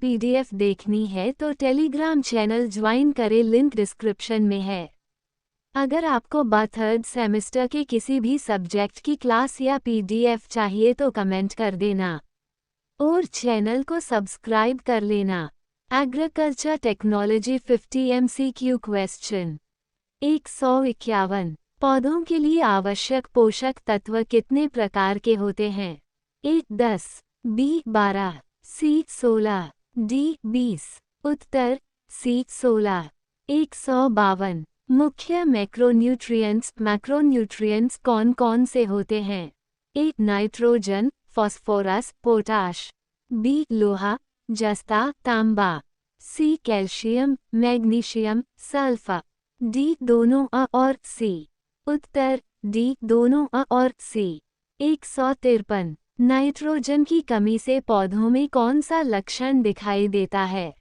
PDF देखनी है तो टेलीग्राम चैनल ज्वाइन करें, लिंक डिस्क्रिप्शन में है। अगर आपको थर्ड सेमेस्टर के किसी भी सब्जेक्ट की क्लास या पीडीएफ चाहिए तो कमेंट कर देना और चैनल को सब्सक्राइब कर लेना। Agriculture technology 50 MCQ question 151। पौधों के लिए आवश्यक पोषक तत्व कितने प्रकार के होते हैं? A 10, B 12, C 16, D 20। उत्तर सी 16। 152। मुख्य मैक्रोन्यूट्रिएंट्स कौन कौन से होते हैं? A nitrogen, phosphorus, potash. B लोहा, जस्ता, तांबा। C calcium, magnesium, sulphur. D दोनों अ और सी। उत्तर डी दोनों अ और सी। 153। नाइट्रोजन की कमी से पौधों में कौन सा लक्षण दिखाई देता है?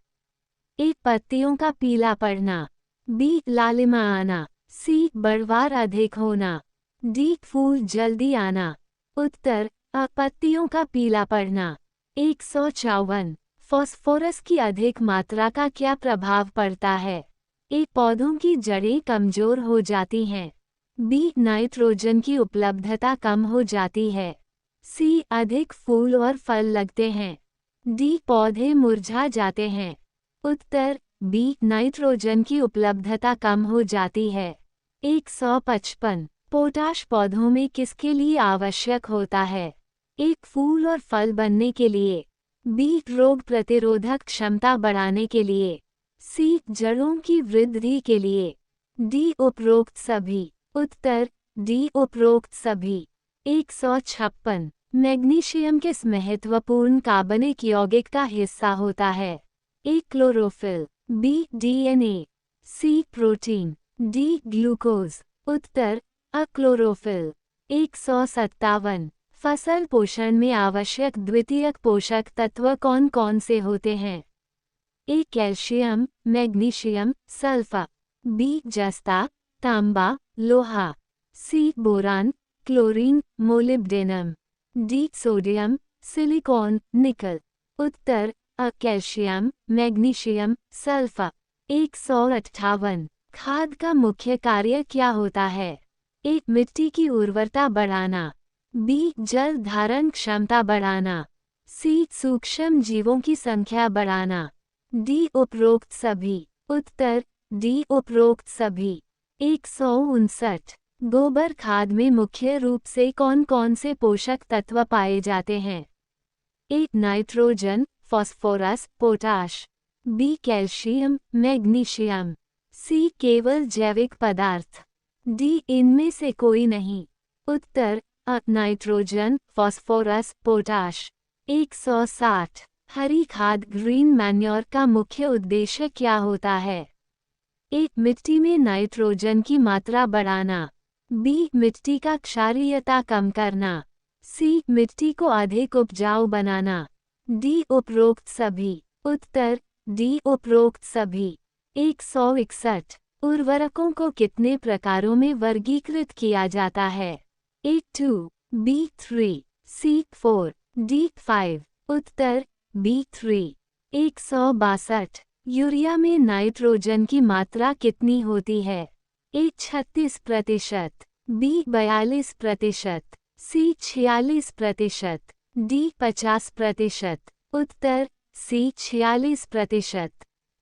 ए पत्तियों का पीला पड़ना। बी लालिमा आना। सी बढ़वार अधिक होना। डी फूल जल्दी आना। उत्तर अ पत्तियों का पीला पड़ना। 154। फास्फोरस की अधिक मात्रा का क्या प्रभाव पड़ता है? ए पौधों की जड़ें कमजोर हो जाती हैं। बी नाइट्रोजन की उपलब्धता कम हो जाती है। सी अधिक फूल और फल लगते हैं। डी पौधे मुरझा जाते हैं। उत्तर बी नाइट्रोजन की उपलब्धता कम हो जाती है। 155। पोटाश पौधों में किसके लिए आवश्यक होता है? एक फूल और फल बनने के लिए। बी रोग प्रतिरोधक क्षमता बढ़ाने के लिए। सी जड़ों की वृद्धि के लिए। डी उपरोक्त सभी। उत्तर डी उपरोक्त सभी। 156। मैग्नीशियम किस महत्वपूर्ण कार्बनिक यौगिक का हिस्सा होता है? A chlorophyll. B DNA. C protein. D glucose. उत्तर अ क्लोरोफिल। 157। फसल पोषण में आवश्यक द्वितीयक पोषक तत्व कौन कौन से होते हैं? A calcium, magnesium, sulphur. B जस्ता, तांबा, लोहा। C boron, chlorine, molybdenum. D sodium, silicon, nickel. उत्तर अ कैल्शियम, मैग्नीशियम, सल्फर। 158। खाद का मुख्य कार्य क्या होता है? ए मिट्टी की उर्वरता बढ़ाना। बी जल धारण क्षमता बढ़ाना। सी सूक्ष्म जीवों की संख्या बढ़ाना। डी उपरोक्त सभी। उत्तर डी उपरोक्त सभी। 159। गोबर खाद में मुख्य रूप से कौन कौन से पोषक तत्व पाए जाते हैं? A nitrogen, phosphorus, potash. B calcium, magnesium. C केवल जैविक पदार्थ। डी इनमें से कोई नहीं। उत्तर अ नाइट्रोजन, फास्फोरस, पोटाश। 160। हरी खाद ग्रीन मैन्योर का मुख्य उद्देश्य क्या होता है? ए मिट्टी में नाइट्रोजन की मात्रा बढ़ाना। बी मिट्टी का क्षारीयता कम करना। सी मिट्टी को अधिक उपजाऊ बनाना। डी उपरोक्त सभी। उत्तर डी उपरोक्त सभी। 161। उर्वरकों को कितने प्रकारों में वर्गीकृत किया जाता है? A 2, B 3, C 4, D 5। उत्तर बी 3। 162। यूरिया में नाइट्रोजन की मात्रा कितनी होती है? A 36%, B 42%, C 46%, D 50%। उत्तर सी 46%।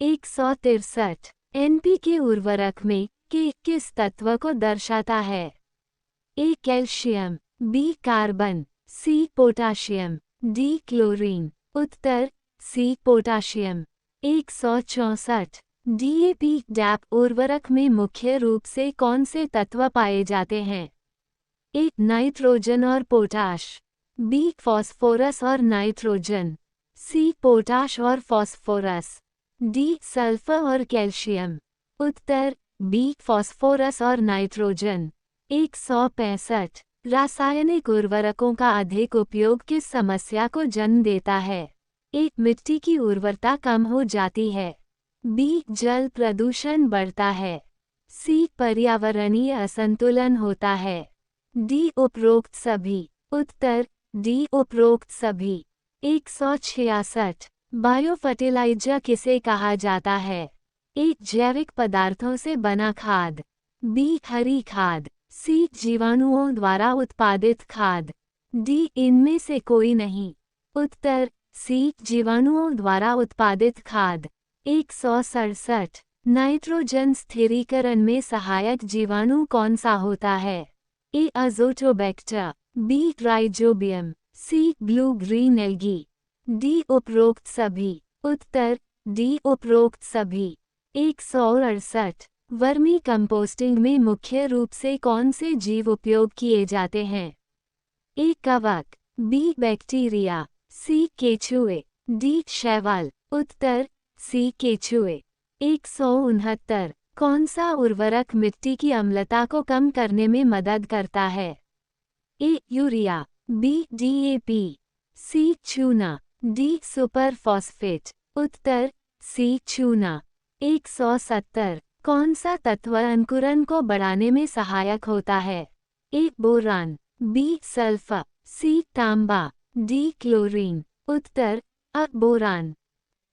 163। एनपीके उर्वरक में के किस तत्व को दर्शाता है? A calcium, B carbon, C potassium, D chlorine. उत्तर सी पोटाशियम। 164। डीएपी डैप उर्वरक में मुख्य रूप से कौन से तत्व पाए जाते हैं? ए नाइट्रोजन और पोटाश। बी फास्फोरस और नाइट्रोजन। सी पोटाश और फास्फोरस। डी सल्फर और कैल्शियम। उत्तर बी फास्फोरस और नाइट्रोजन। 165। रासायनिक उर्वरकों का अधिक उपयोग किस समस्या को जन्म देता है? ए मिट्टी की उर्वरता कम हो जाती है। बी जल प्रदूषण बढ़ता है। सी पर्यावरणीय असंतुलन होता है। डी उपरोक्त सभी। उत्तर डी उपरोक्त सभी। 166। बायोफर्टिलाइजर किसे कहा जाता है? ए. जैविक पदार्थों से बना खाद। बी. हरी खाद। सी. जीवाणुओं द्वारा उत्पादित खाद। डी. इनमें से कोई नहीं। उत्तर सी. जीवाणुओं द्वारा उत्पादित खाद। 167। नाइट्रोजन स्थिरीकरण में सहायक जीवाणु कौन सा होता है? A. Azotobacter. B. Rhizobium. C. Blue green algae. D. उपरोक्त सभी। उत्तर डी. उपरोक्त सभी। 168। वर्मी कंपोस्टिंग में मुख्य रूप से कौन से जीव उपयोग किए जाते हैं? ए. कवक। बी. बैक्टीरिया। सी. केचुए। डी. शैवाल। उत्तर सी. केचुए। 169। कौन सा उर्वरक मिट्टी की अम्लता को कम करने में मदद करता है? A. Urea. B. DAP. C. चूना। डी. Super phosphate. उत्तर सी. चूना। 170। कौन सा तत्व अंकुरन को बढ़ाने में सहायक होता है? ए. बोरान। बी. सल्फर। सी. तांबा। डी. क्लोरीन। उत्तर अ. बोरान।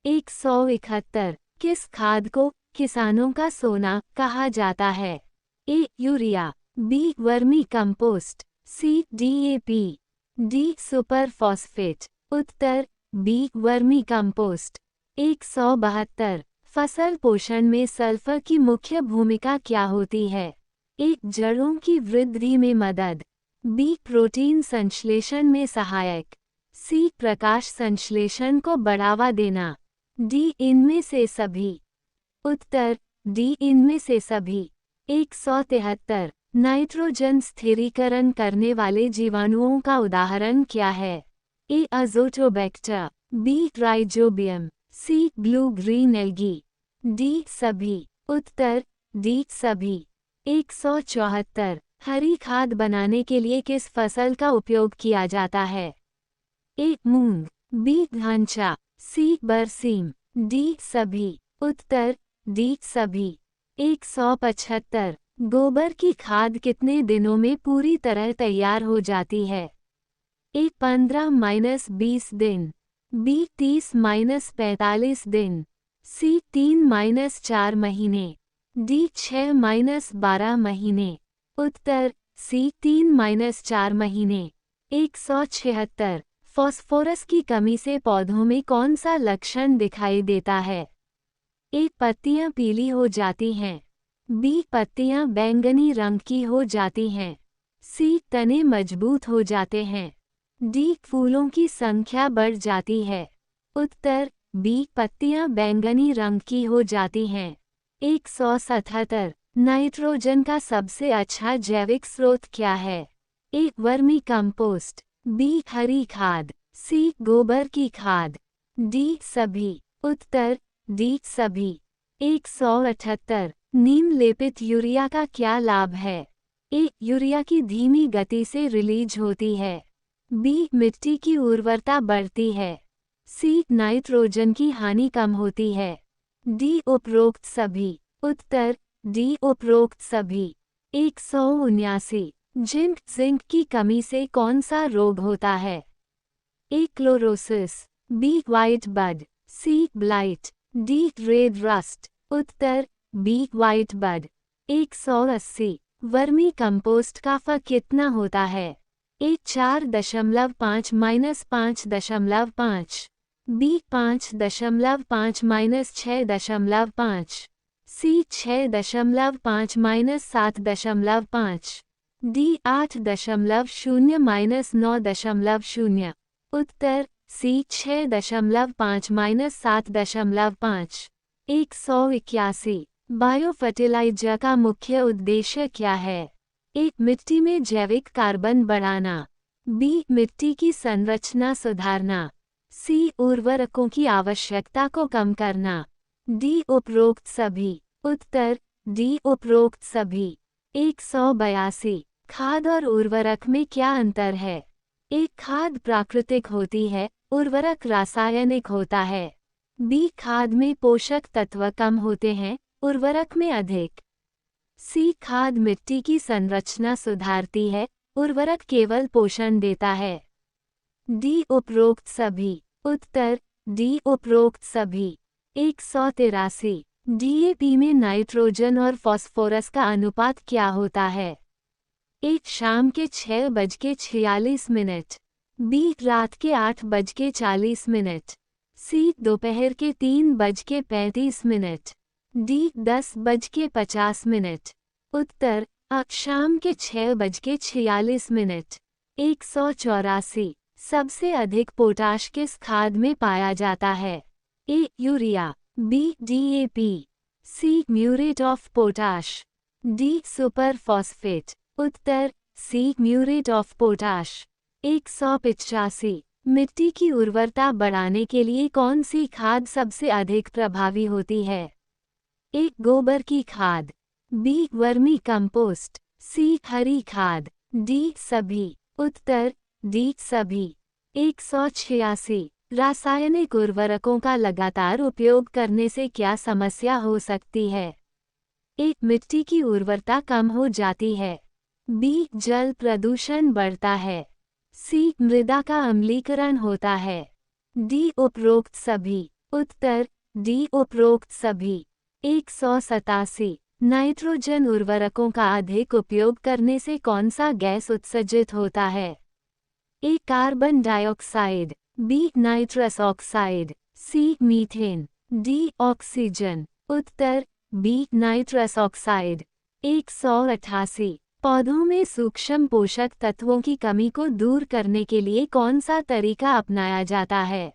171। किस खाद को किसानों का सोना कहा जाता है? A. Urea. B. Vermi compost. C. DAP. D. Super phosphate. उत्तर बी. Vermi compost. 172। फसल पोषण में सल्फर की मुख्य भूमिका क्या होती है? ए. जड़ों की वृद्धि में मदद। बी. प्रोटीन संश्लेषण में सहायक। सी. प्रकाश संश्लेषण को बढ़ावा देना। डी. इनमें से सभी। उत्तर डी. इनमें से सभी। 173। नाइट्रोजन स्थिरीकरण करने वाले जीवाणुओं का उदाहरण क्या है? A. Azotobacter. B. Rhizobium. C. Blue green algae. D. सभी। उत्तर डी. सभी। 174। हरी खाद बनाने के लिए किस फसल का उपयोग किया जाता है? ए. मूंग। बी. घांचा। सी. बरसीम। डी. सभी। उत्तर डी. सभी। 175। गोबर की खाद कितने दिनों में पूरी तरह तैयार हो जाती है? ए. 15-20 दिन। बी. 30-45 दिन। सी. 3-4 महीने। डी. 6-12 महीने। उत्तर सी. 3-4 महीने। 176। फॉस्फोरस की कमी से पौधों में कौन सा लक्षण दिखाई देता है? ए. पत्तियां पीली हो जाती हैं। बी. पत्तियां बैंगनी रंग की हो जाती हैं। सी. तने मजबूत हो जाते हैं। डी. फूलों की संख्या बढ़ जाती है। उत्तर बी. पत्तियां बैंगनी रंग की हो जाती हैं। 177। नाइट्रोजन का सबसे अच्छा जैविक स्रोत क्या है? ए. Vermi compost. बी. हरी खाद। सी. गोबर की खाद। डी. सभी। उत्तर डी. सभी। 178। नीम लेपित यूरिया का क्या लाभ है? ए. यूरिया की धीमी गति से रिलीज होती है। बी. मिट्टी की उर्वरता बढ़ती है। सी. नाइट्रोजन की हानि कम होती है। डी. उपरोक्त सभी। उत्तर डी. उपरोक्त सभी। 179। जिंक की कमी से कौन सा रोग होता है? A. Chlorosis. B. White bud. C. Blight. D. Red rust. उत्तर B. White bud. 180। Vermi compost का फ कितना होता है? ए. 4.5-5.5। बी. 5.5-6.5। सी. 6.5-7.5। डी. 8.0-9.0। उत्तर सी. 6.5-7.5। 181। बायोफर्टिलाइजर का मुख्य उद्देश्य क्या है? ए. मिट्टी में जैविक कार्बन बढ़ाना। बी. मिट्टी की संरचना सुधारना। सी. उर्वरकों की आवश्यकता को कम करना। डी. उपरोक्त सभी। उत्तर डी. उपरोक्त सभी। 182। खाद और उर्वरक में क्या अंतर है? ए. खाद प्राकृतिक होती है, उर्वरक रासायनिक होता है। बी. खाद में पोषक तत्व कम होते हैं, उर्वरक में अधिक। सी. खाद मिट्टी की संरचना सुधारती है, उर्वरक केवल पोषण देता है। डी. उपरोक्त सभी। उत्तर डी उपरोक्त सभी। 183। डीएपी में नाइट्रोजन और फास्फोरस का अनुपात क्या होता है? ए शाम के 6:46। बी रात के 8:40। सी दोपहर के 3:35। डी 10:50। उत्तर अ शाम के 6:46। 184। सबसे अधिक पोटाश किस खाद में पाया जाता है? A urea, B DAP, C muriate of potash, D super phosphate. उत्तर सी म्यूरेट ऑफ पोटाश। 185। मिट्टी की उर्वरता बढ़ाने के लिए कौन सी खाद सबसे अधिक प्रभावी होती है? ए गोबर की खाद, बी वर्मी कंपोस्ट, सी हरी खाद, डी सभी। उत्तर डी सभी। 186। रासायनिक उर्वरकों का लगातार उपयोग करने से क्या समस्या हो सकती है? ए मिट्टी की उर्वरता कम हो जाती है, बी जल प्रदूषण बढ़ता है, सी मृदा का अम्लीकरण होता है, डी उपरोक्त सभी। उत्तर डी उपरोक्त सभी। 187। नाइट्रोजन उर्वरकों का अधिक उपयोग करने से कौन सा गैस उत्सर्जित होता है? A carbon dioxide, B nitrous oxide, C methane, D oxygen. उत्तर बी नाइट्रस ऑक्साइड। 188। पौधों में सूक्ष्म पोषक तत्वों की कमी को दूर करने के लिए कौन सा तरीका अपनाया जाता है?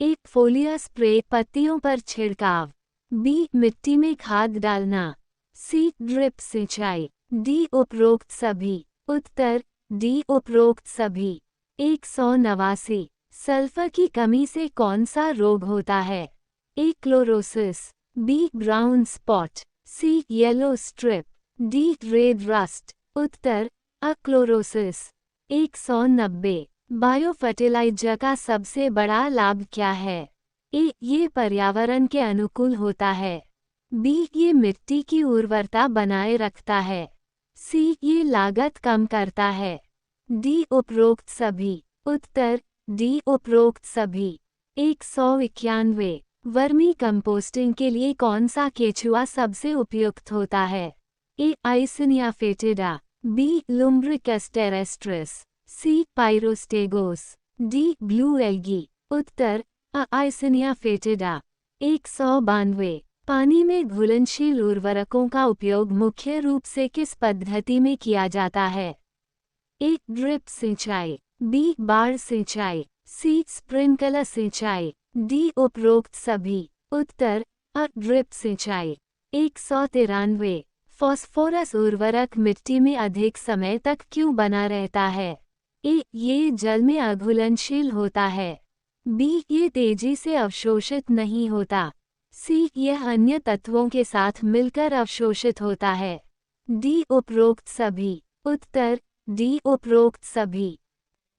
ए फोलिया स्प्रे पत्तियों पर छिड़काव, बी मिट्टी में खाद डालना, सी ड्रिप सिंचाई, डी उपरोक्त सभी। उत्तर डी उपरोक्त सभी। 189। सल्फर की कमी से कौन सा रोग होता है? A chlorosis, B brown spot, C yellow strip, D red rust. उत्तर अ क्लोरोसिस। 190। बायो फर्टिलाइजर का सबसे बड़ा लाभ क्या है? ए ये पर्यावरण के अनुकूल होता है, बी ये मिट्टी की उर्वरता बनाए रखता है, सी ये लागत कम करता है, डी उपरोक्त सभी। उत्तर डी उपरोक्त सभी। 191। वर्मी कंपोस्टिंग के लिए कौन सा केचुआ सबसे उपयुक्त होता है? ए आइसिनिया फेटिडा, बी लुम्ब्रिकस टेरेस्ट्रिस, सी पाइरोस्टेगोस, डी ब्लू एल्गी। उत्तर अ आइसिनिया फेटिडा। 192। पानी में घुलनशील उर्वरकों का उपयोग मुख्य रूप से किस पद्धति में किया जाता है? ए ड्रिप सिंचाई, बी बाढ़ सिंचाई, सी स्प्रिंकलर सिंचाई, डी उपरोक्त सभी। उत्तर अ ड्रिप सिंचाई। 193। फास्फोरस उर्वरक मिट्टी में अधिक समय तक क्यों बना रहता है? ए ये जल में अघुलनशील होता है, बी ये तेजी से अवशोषित नहीं होता, सी यह अन्य तत्वों के साथ मिलकर अवशोषित होता है, डी उपरोक्त सभी। उत्तर डी उपरोक्त सभी।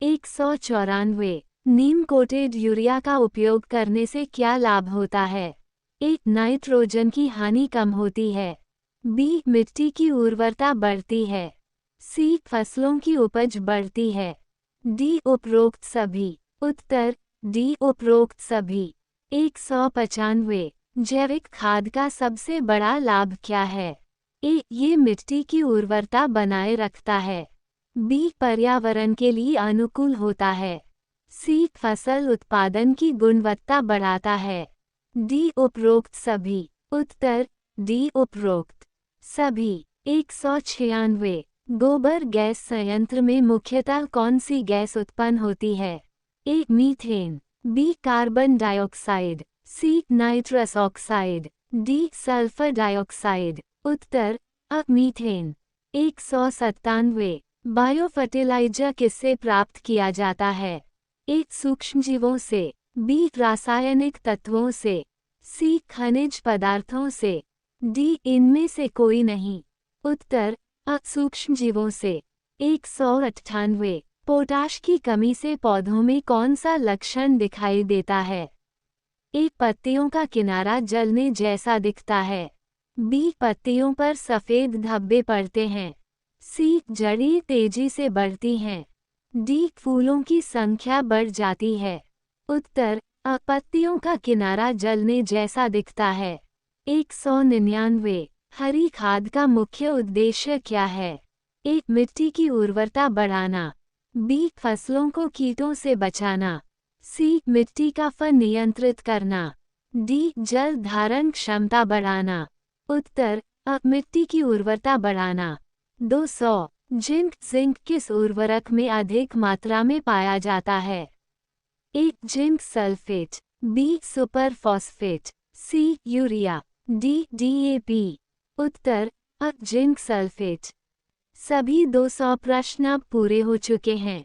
194। नीम कोटेड यूरिया का उपयोग करने से क्या लाभ होता है? ए नाइट्रोजन की हानि कम होती है, बी मिट्टी की उर्वरता बढ़ती है, सी फसलों की उपज बढ़ती है, डी उपरोक्त सभी। उत्तर डी उपरोक्त सभी। 195। जैविक खाद का सबसे बड़ा लाभ क्या है? ए ये मिट्टी की उर्वरता बनाए रखता है, बी पर्यावरण के लिए अनुकूल होता है, सी फसल उत्पादन की गुणवत्ता बढ़ाता है, डी उपरोक्त सभी। उत्तर डी उपरोक्त सभी। 196। गोबर गैस संयंत्र में मुख्यतः कौन सी गैस उत्पन्न होती है? A methane, B carbon dioxide, C nitrous oxide, D sulphur dioxide. उत्तर अ मीथेन। 197। बायो फर्टिलाइजर किससे प्राप्त किया जाता है? ए सूक्ष्मजीवों से, बी रासायनिक तत्वों से, सी खनिज पदार्थों से, डी इनमें से कोई नहीं। उत्तर अ सूक्ष्मजीवों से। 198। पोटाश की कमी से पौधों में कौन सा लक्षण दिखाई देता है? ए पत्तियों का किनारा जलने जैसा दिखता है, बी पत्तियों पर सफेद धब्बे पड़ते हैं, सी जड़ें तेजी से बढ़ती हैं, डी फूलों की संख्या बढ़ जाती है। उत्तर अ पत्तियों का किनारा जलने जैसा दिखता है। 199। हरी खाद का मुख्य उद्देश्य क्या है? एक मिट्टी की उर्वरता बढ़ाना। बी फसलों को कीटों से बचाना। सी मिट्टी का फल नियंत्रित करना। डी जल धारण क्षमता बढ़ाना। उत्तर अ मिट्टी की उर्वरता बढ़ाना। 200। जिंक जिंक किस उर्वरक में अधिक मात्रा में पाया जाता है? एक zinc sulphate, B super phosphate, C urea, D DAP. उत्तर अ जिंक सल्फेट। सभी 200 प्रश्न अब पूरे हो चुके हैं।